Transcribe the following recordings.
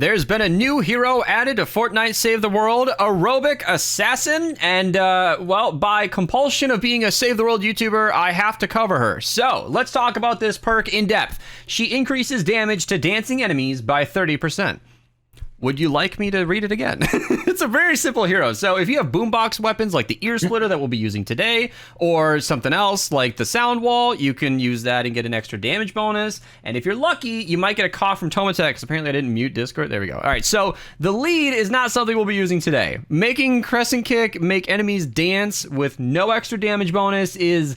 There's been a new hero added to Fortnite Save the World, Aerobic Assassin, and, well, by compulsion of being a Save the World YouTuber, I have to cover her. So, let's talk about this perk in depth. She increases damage to dancing enemies by 30%. Would you like me to read it again? It's a very simple hero. So if you have boombox weapons like the ear splitter that we'll be using today, or something else like the sound wall, you can use that and get an extra damage bonus. And if you're lucky, you might get a cough from Tomatech, because apparently I didn't mute Discord. There we go. All right, so the lead is not something we'll be using today. Making Crescent Kick make enemies dance with no extra damage bonus is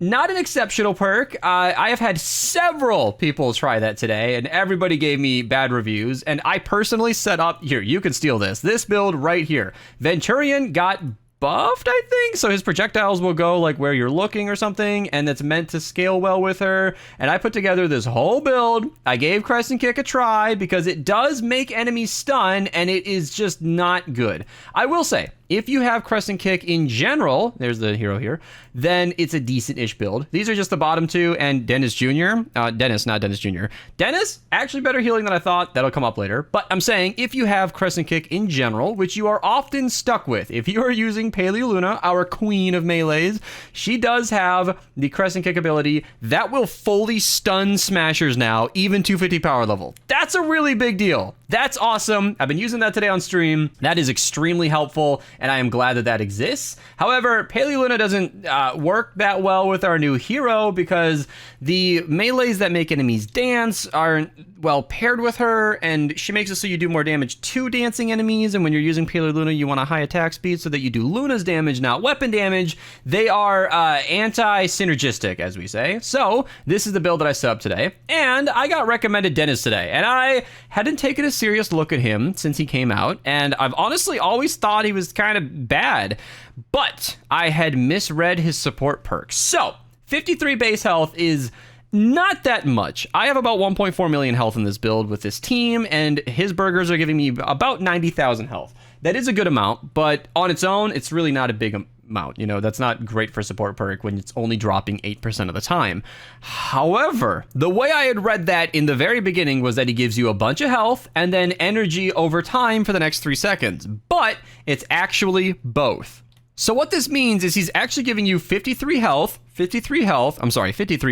not an exceptional perk. I have had several people try that today, and everybody gave me bad reviews. And I personally set up, here, you can steal this build right here. Venturion got buffed, I think, so his projectiles will go like where you're looking or something, and that's meant to scale well with her. And I put together this whole build. I gave Crescent Kick a try because it does make enemies stun, and it is just not good. I will say, if you have Crescent Kick in general, there's the hero here, then it's a decent-ish build. These are just the bottom two, and Dennis Jr. Dennis, not Dennis Jr. Dennis, actually better healing than I thought. That'll come up later. But I'm saying, if you have Crescent Kick in general, which you are often stuck with, if you are using Paleoluna, our queen of melees, she does have the Crescent Kick ability that will fully stun smashers now, even 250 power level. That's a really big deal. That's awesome. I've been using that today on stream. That is extremely helpful, and I am glad that that exists. However, Paleoluna doesn't work that well with our new hero because the melees that make enemies dance aren't well paired with her, and she makes it so you do more damage to dancing enemies, and when you're using Paleoluna, you want a high attack speed so that you do Luna's damage, not weapon damage. They are anti-synergistic, as we say. So, this is the build that I set up today, and I got recommended Dennis today, and I hadn't taken a serious look at him since he came out, and I've honestly always thought he was kind of bad, but I had misread his support perks. So, 53 base health is not that much. I have about 1.4 million health in this build with this team, and his burgers are giving me about 90,000 health. That is a good amount, but on its own, it's really not a big amount. You know, that's not great for support perk when it's only dropping 8% of the time. However, the way I had read that in the very beginning was that he gives you a bunch of health and then energy over time for the next 3 seconds, but it's actually both. So what this means is he's actually giving you 53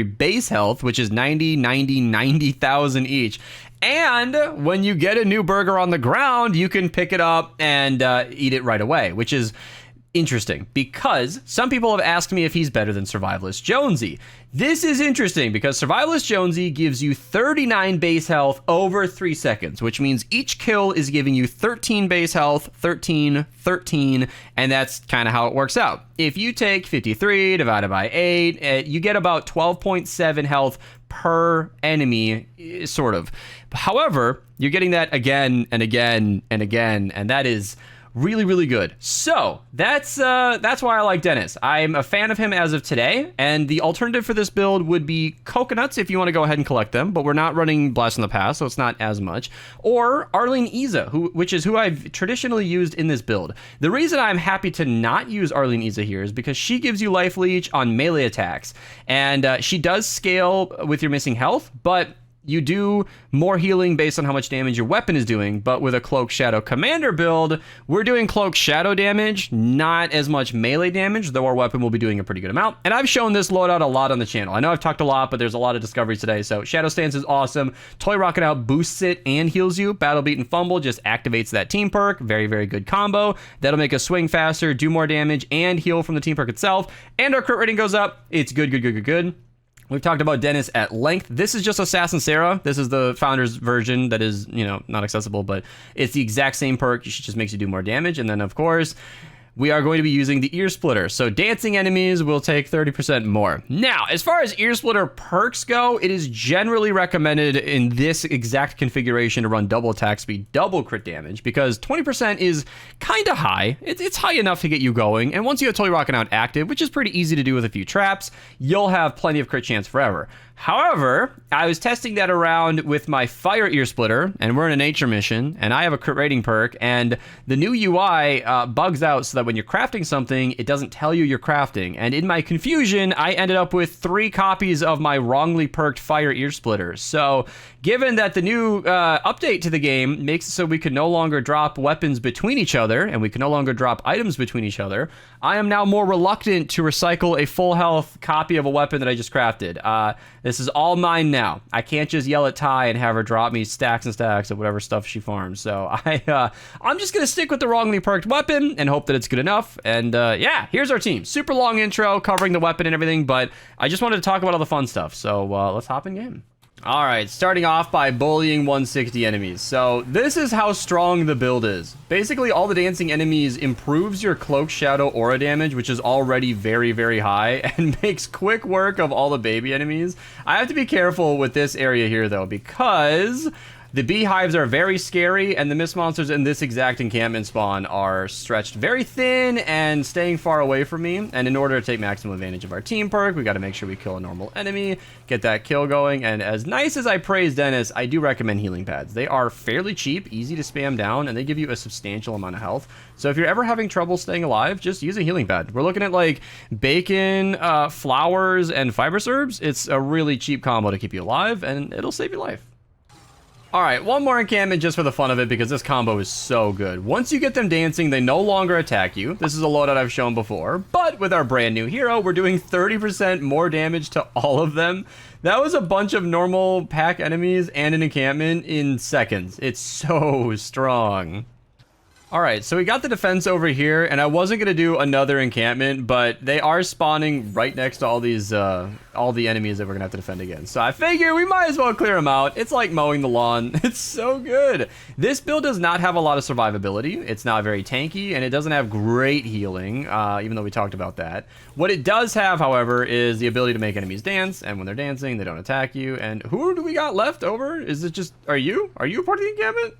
base health, which is 90,000 each. And when you get a new burger on the ground, you can pick it up and eat it right away, which is interesting because some people have asked me if he's better than Survivalist Jonesy. This is interesting because Survivalist Jonesy gives you 39 base health over 3 seconds, which means each kill is giving you 13 base health, 13, and that's kind of how it works out. If you take 53 divided by 8, you get about 12.7 health per enemy, sort of. However, you're getting that again and again and again, and that is really, really good. So that's why I like Dennis. I'm a fan of him as of today, and the alternative for this build would be coconuts if you want to go ahead and collect them, but we're not running Blast in the Past, so it's not as much. Or Arlene Iza, which is who I've traditionally used in this build. The reason I'm happy to not use Arlene Iza here is because she gives you life leech on melee attacks, and she does scale with your missing health, but you do more healing based on how much damage your weapon is doing, but with a Cloak Shadow Commander build, we're doing Cloak Shadow damage, not as much melee damage, though our weapon will be doing a pretty good amount. And I've shown this loadout a lot on the channel. I know I've talked a lot, but there's a lot of discoveries today, so Shadow Stance is awesome. Toy Rocket Out boosts it and heals you. Battle Beat and Fumble just activates that team perk. Very, very good combo. That'll make us swing faster, do more damage, and heal from the team perk itself. And our crit rating goes up. It's good. We've talked about Dennis at length. This is just Assassin Sarah. This is the founder's version that is, you know, not accessible, but it's the exact same perk. She just makes you do more damage. And then, of course, we are going to be using the ear splitter. So dancing enemies will take 30% more. Now, as far as ear splitter perks go, it is generally recommended in this exact configuration to run double attack speed, double crit damage, because 20% is kind of high. It's high enough to get you going. And once you have Toy Rocket Out active, which is pretty easy to do with a few traps, you'll have plenty of crit chance forever. However, I was testing that around with my fire ear splitter, and we're in a nature mission, and I have a crit rating perk, and the new UI bugs out so that when you're crafting something, it doesn't tell you you're crafting. And in my confusion, I ended up with 3 copies of my wrongly perked fire ear splitter. So, given that the new update to the game makes it so we can no longer drop weapons between each other, and we can no longer drop items between each other, I am now more reluctant to recycle a full health copy of a weapon that I just crafted. This is all mine now. I can't just yell at Ty and have her drop me stacks and stacks of whatever stuff she farms. So I'm just gonna stick with the wrongly perked weapon and hope that it's good enough. And yeah, here's our team. Super long intro covering the weapon and everything, but I just wanted to talk about all the fun stuff. So let's hop in game. All right, starting off by bullying 160 enemies. So this is how strong the build is. Basically, all the dancing enemies improves your cloak shadow aura damage, which is already very, very high, and makes quick work of all the baby enemies. I have to be careful with this area here, though, because the beehives are very scary, and the mist monsters in this exact encampment spawn are stretched very thin and staying far away from me. And in order to take maximum advantage of our team perk, we got to make sure we kill a normal enemy, get that kill going. And as nice as I praise Dennis, I do recommend healing pads. They are fairly cheap, easy to spam down, and they give you a substantial amount of health. So if you're ever having trouble staying alive, just use a healing pad. We're looking at like bacon, flowers, and fiber herbs. It's a really cheap combo to keep you alive, and it'll save your life. All right, one more encampment just for the fun of it because this combo is so good. Once you get them dancing, they no longer attack you. This is a loadout I've shown before, but with our brand new hero, we're doing 30% more damage to all of them. That was a bunch of normal pack enemies and an encampment in seconds. It's so strong. All right, so we got the defense over here, and I wasn't gonna do another encampment, but they are spawning right next to all these, all the enemies that we're gonna have to defend against. So I figure we might as well clear them out. It's like mowing the lawn. It's so good. This build does not have a lot of survivability. It's not very tanky, and it doesn't have great healing, even though we talked about that. What it does have, however, is the ability to make enemies dance, and when they're dancing, they don't attack you. And who do we got left over? Is it just, are you a part of the encampment?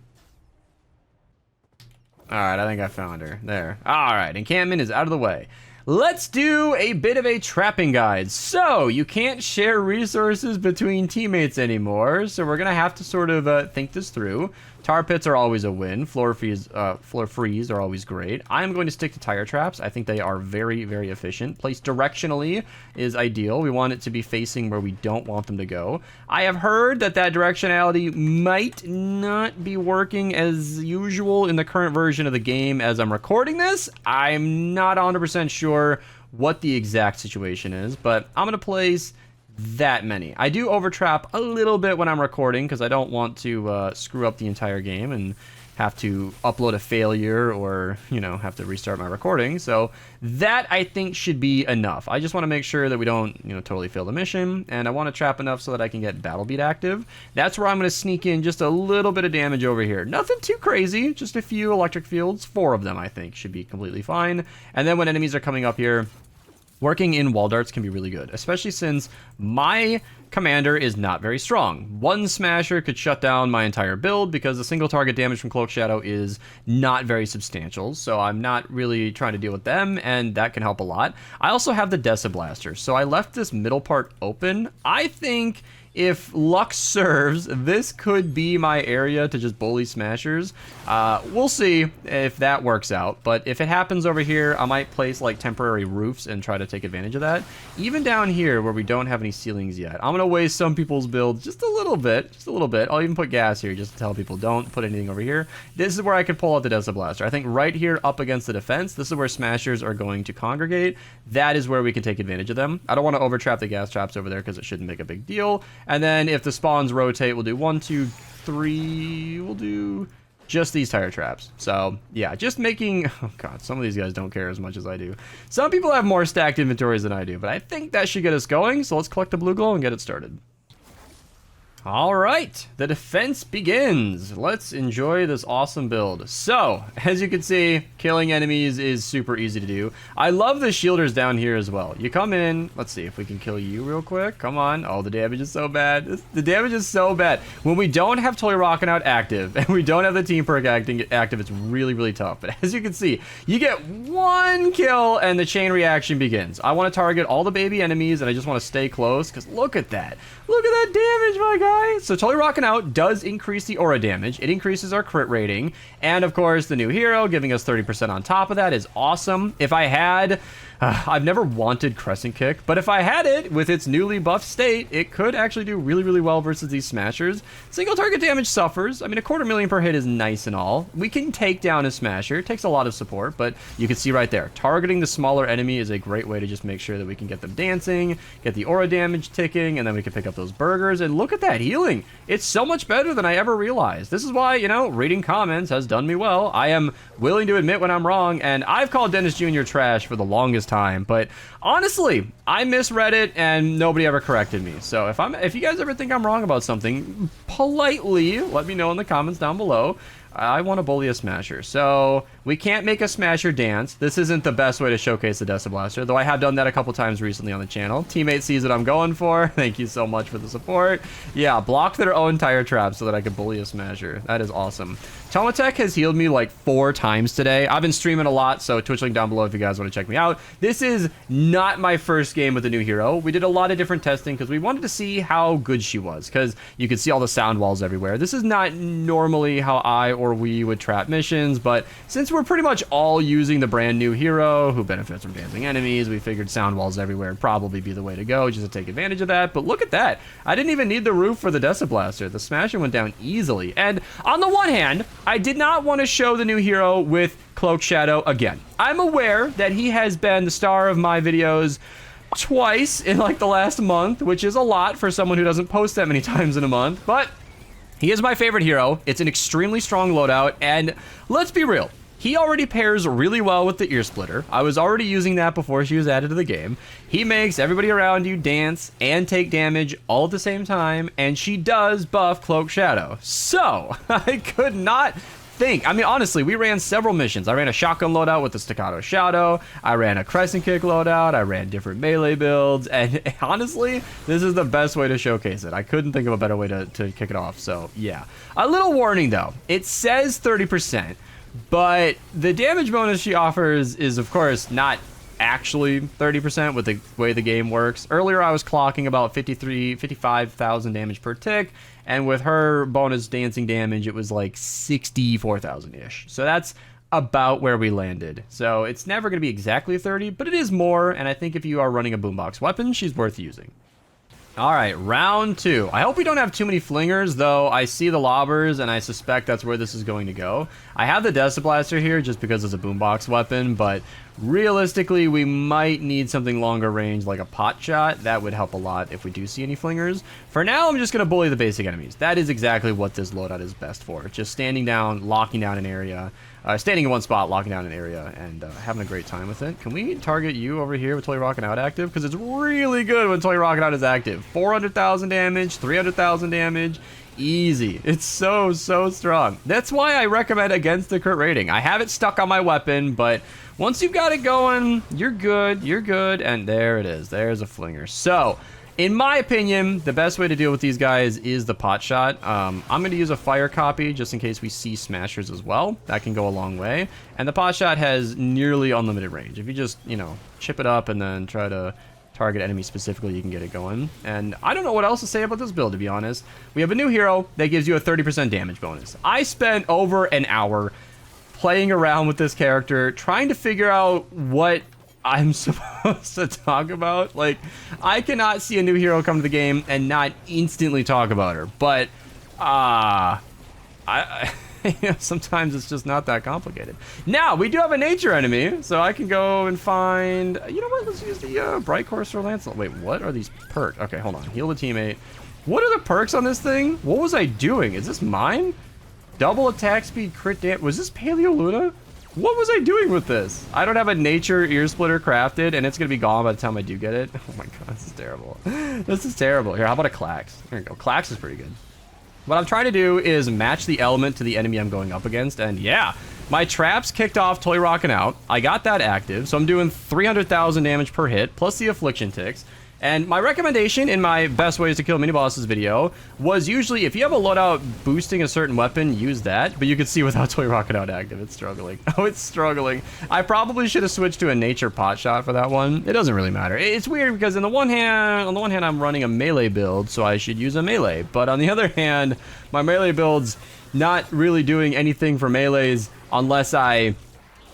All right, I think I found her. There. All right, encampment is out of the way. Let's do a bit of a trapping guide. So, you can't share resources between teammates anymore, so we're going to have to sort of think this through. Tar pits are always a win. Floor freeze are always great. I'm going to stick to tire traps. I think they are very, very efficient. Placed directionally is ideal. We want it to be facing where we don't want them to go. I have heard that directionality might not be working as usual in the current version of the game as I'm recording this. I'm not 100% sure what the exact situation is, but I'm going to place that many. I do overtrap a little bit when I'm recording because I don't want to screw up the entire game and have to upload a failure or, you know, have to restart my recording. So that I think should be enough. I just want to make sure that we don't, you know, totally fail the mission, and I want to trap enough so that I can get Battle Beat active. That's where I'm going to sneak in just a little bit of damage over here. Nothing too crazy, just a few electric fields. 4 of them I think should be completely fine. And then when enemies are coming up here, working in wall darts can be really good, especially since my commander is not very strong. One smasher could shut down my entire build because the single target damage from Cloak Shadow is not very substantial, so I'm not really trying to deal with them, and that can help a lot. I also have the Dessa Blaster, so I left this middle part open. I think if luck serves, this could be my area to just bully smashers. We'll see if that works out, but if it happens over here, I might place like temporary roofs and try to take advantage of that. Even down here where we don't have any ceilings yet, I'm gonna waste some people's builds just a little bit, I'll even put gas here just to tell people don't put anything over here. This is where I could pull out the Dessa Blaster. I think right here up against the defense, this is where smashers are going to congregate. That is where we can take advantage of them. I don't want to overtrap the gas traps over there because it shouldn't make a big deal. And then if the spawns rotate, we'll do 1, 2, 3. We'll do just these tire traps. So yeah, just making, oh god, some of these guys don't care as much as I do. Some people have more stacked inventories than I do, but I think that should get us going. So let's collect the blue glow and get it started. All right, the defense begins. Let's enjoy this awesome build. So, as you can see, killing enemies is super easy to do. I love the shielders down here as well. You come in, let's see if we can kill you real quick. Come on. Oh, the damage is so bad. The damage is so bad. When we don't have Toy Rockin' Out active, and we don't have the team perk active, it's really, really tough. But as you can see, you get one kill, and the chain reaction begins. I want to target all the baby enemies, and I just want to stay close, because look at that. Look at that damage, my guy. So Toy Rockin' Out does increase the aura damage. It increases our crit rating. And of course, the new hero giving us 30% on top of that is awesome. If I had... I've never wanted Crescent Kick, but if I had it with its newly buffed state, it could actually do really, really well versus these smashers. Single target damage suffers. I mean, 250,000 per hit is nice and all. We can take down a smasher. It takes a lot of support, but you can see right there, targeting the smaller enemy is a great way to just make sure that we can get them dancing, get the aura damage ticking, and then we can pick up those burgers. And look at that healing. It's so much better than I ever realized. This is why, you know, reading comments has done me well. I am willing to admit when I'm wrong, and I've called Dennis Jr. trash for the longest time, but honestly, I misread it and nobody ever corrected me. So if you guys ever think I'm wrong about something, politely let me know in the comments down below. I want to bully a smasher. So we can't make a smasher dance. This isn't the best way to showcase the Blaster, though I have done that a couple times recently on the channel. Teammate sees what I'm going for. Thank you so much for the support. Yeah, blocked their own tire trap so that I could bully a smasher. That is awesome. Tomatech has healed me like 4 times today. I've been streaming a lot, so Twitch link down below if you guys want to check me out. This is not my first game with the new hero. We did a lot of different testing because we wanted to see how good she was, because you could see all the sound walls everywhere. This is not normally how I or we would trap missions, but since we're pretty much all using the brand new hero who benefits from dancing enemies, we figured sound walls everywhere would probably be the way to go just to take advantage of that. But look at that. I didn't even need the roof for the Blaster. The smasher went down easily. And on the one hand, I did not want to show the new hero with Cloak Shadow again. I'm aware that he has been the star of my videos twice in like the last month, which is a lot for someone who doesn't post that many times in a month, but he is my favorite hero. It's an extremely strong loadout, and let's be real. He already pairs really well with the ear splitter. I was already using that before she was added to the game. He makes everybody around you dance and take damage all at the same time, and she does buff Cloak Shadow. So, I could not think. I mean, honestly, we ran several missions. I ran a shotgun loadout with the Staccato Shadow. I ran a Crescent Kick loadout. I ran different melee builds, and honestly, this is the best way to showcase it. I couldn't think of a better way to kick it off, so yeah. A little warning, though. It says 30%. But the damage bonus she offers is, of course, not actually 30% with the way the game works. Earlier, I was clocking about 55,000 damage per tick, and with her bonus dancing damage, it was like 64,000-ish. So that's about where we landed. So it's never going to be exactly 30, but it is more, and I think if you are running a boombox weapon, she's worth using. All right, round 2. I hope we don't have too many flingers, though I see the lobbers, and I suspect that's where this is going to go. I have the Blaster here just because it's a boombox weapon, but realistically, we might need something longer range like a pot shot. That would help a lot if we do see any flingers. For now, I'm just going to bully the basic enemies. That is exactly what this loadout is best for. Just standing down, locking down an area, standing in one spot, locking down an area, and having a great time with it. Can we target you over here with Toy Rockin' Out active? Because it's really good when Toy Rockin' Out is active. 400,000 damage, 300,000 damage. Easy. It's so strong. That's why I recommend against the crit rating. I have it stuck on my weapon, but once you've got it going, you're good, and there it is. There's a flinger. So, in my opinion, the best way to deal with these guys is the pot shot. I'm going to use a fire copy just in case we see smashers as well. That can go a long way. And the pot shot has nearly unlimited range. If you just, you know, chip it up and then try to target enemies specifically, you can get it going. And I don't know what else to say about this build, to be honest. We have a new hero that gives you a 30% damage bonus. I spent over an hour playing around with this character, trying to figure out what I'm supposed to talk about. Like, I cannot see a new hero come to the game and not instantly talk about her. But, sometimes it's just not that complicated. Now, we do have a nature enemy, so I can go and find... You know what? Let's use the Bright Courser Lancelot. Wait, what are these perks? Okay, hold on. Heal the teammate. What are the perks on this thing? What was I doing? Is this mine? Double attack speed, crit damage. Was this Paleo Luna? What was I doing with this? I don't have a nature ear splitter crafted, and it's gonna be gone by the time I do get it. Oh my god, this is terrible. This is terrible. Here, how about a Klax? There you go. Klax is pretty good. What I'm trying to do is match the element to the enemy I'm going up against, and yeah, my traps kicked off Toy Rockin' Out. I got that active, so I'm doing 300,000 damage per hit, plus the affliction ticks. And my recommendation in my best ways to kill mini bosses video was usually if you have a loadout boosting a certain weapon, use that. But you can see without Toy Rocket Out active, it's struggling. Oh, it's struggling. I probably should have switched to a nature pot shot for that one. It doesn't really matter. It's weird because on the one hand, I'm running a melee build, so I should use a melee. But on the other hand, my melee build's not really doing anything for melees unless I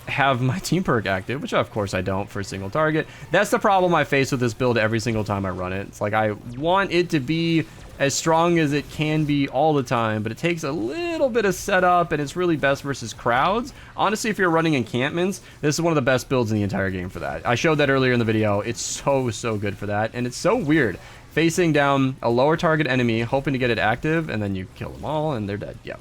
have my team perk active, which of course I don't for a single target. That's the problem I face with this build every single time I run it. It's like I want it to be as strong as it can be all the time, but it takes a little bit of setup, and it's really best versus crowds. Honestly, if you're running encampments, this is one of the best builds in the entire game for that. I showed that earlier in the video. It's so good for that, and it's so weird facing down a lower target enemy, hoping to get it active, and then you kill them all, and they're dead. Yeah.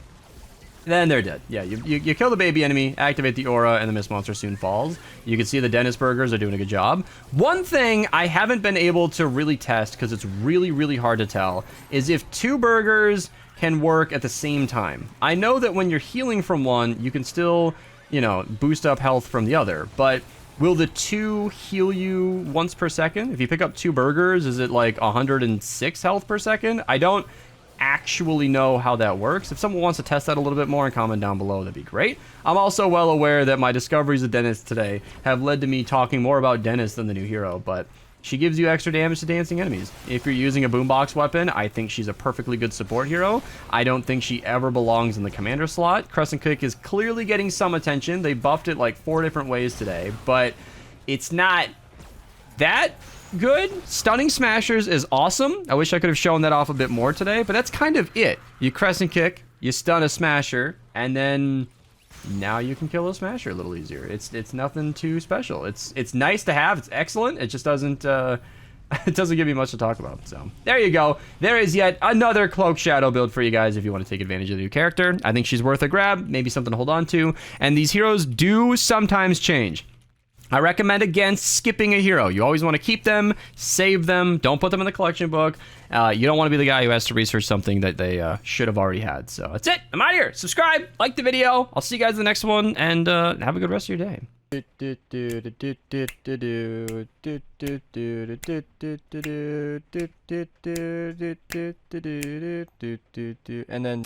Then they're dead. Yeah, you kill the baby enemy, activate the aura, and the mist monster soon falls. You can see the Dennis burgers are doing a good job. One thing I haven't been able to really test, because it's really hard to tell, is if 2 burgers can work at the same time. I know that when you're healing from one, you can still, you know, boost up health from the other, but will the 2 heal you once per second? If you pick up 2 burgers, is it like 106 health per second? I don't actually know how that works. If someone wants to test that a little bit more and comment down below, that'd be great. I'm also well aware that my discoveries of Dennis today have led to me talking more about Dennis than the new hero, but she gives you extra damage to dancing enemies. If you're using a boombox weapon, I think she's a perfectly good support hero. I don't think she ever belongs in the commander slot. Crescent Kick is clearly getting some attention. They buffed it like 4 different ways today, but it's not that good. Stunning Smashers is awesome. I wish I could have shown that off a bit more today, but that's kind of it. You Crescent Kick, you stun a Smasher, and then now you can kill a Smasher a little easier. It's nothing too special. It's nice to have. It's excellent. It just doesn't it doesn't give you much to talk about. So there you go. There is yet another Cloak Shadow build for you guys if you want to take advantage of the new character. I think she's worth a grab, maybe something to hold on to. And these heroes do sometimes change. I recommend against skipping a hero. You always want to keep them, save them, don't put them in the collection book. You don't want to be the guy who has to research something that they should have already had. So that's it. I'm out of here. Subscribe, like the video. I'll see you guys in the next one, and have a good rest of your day. And then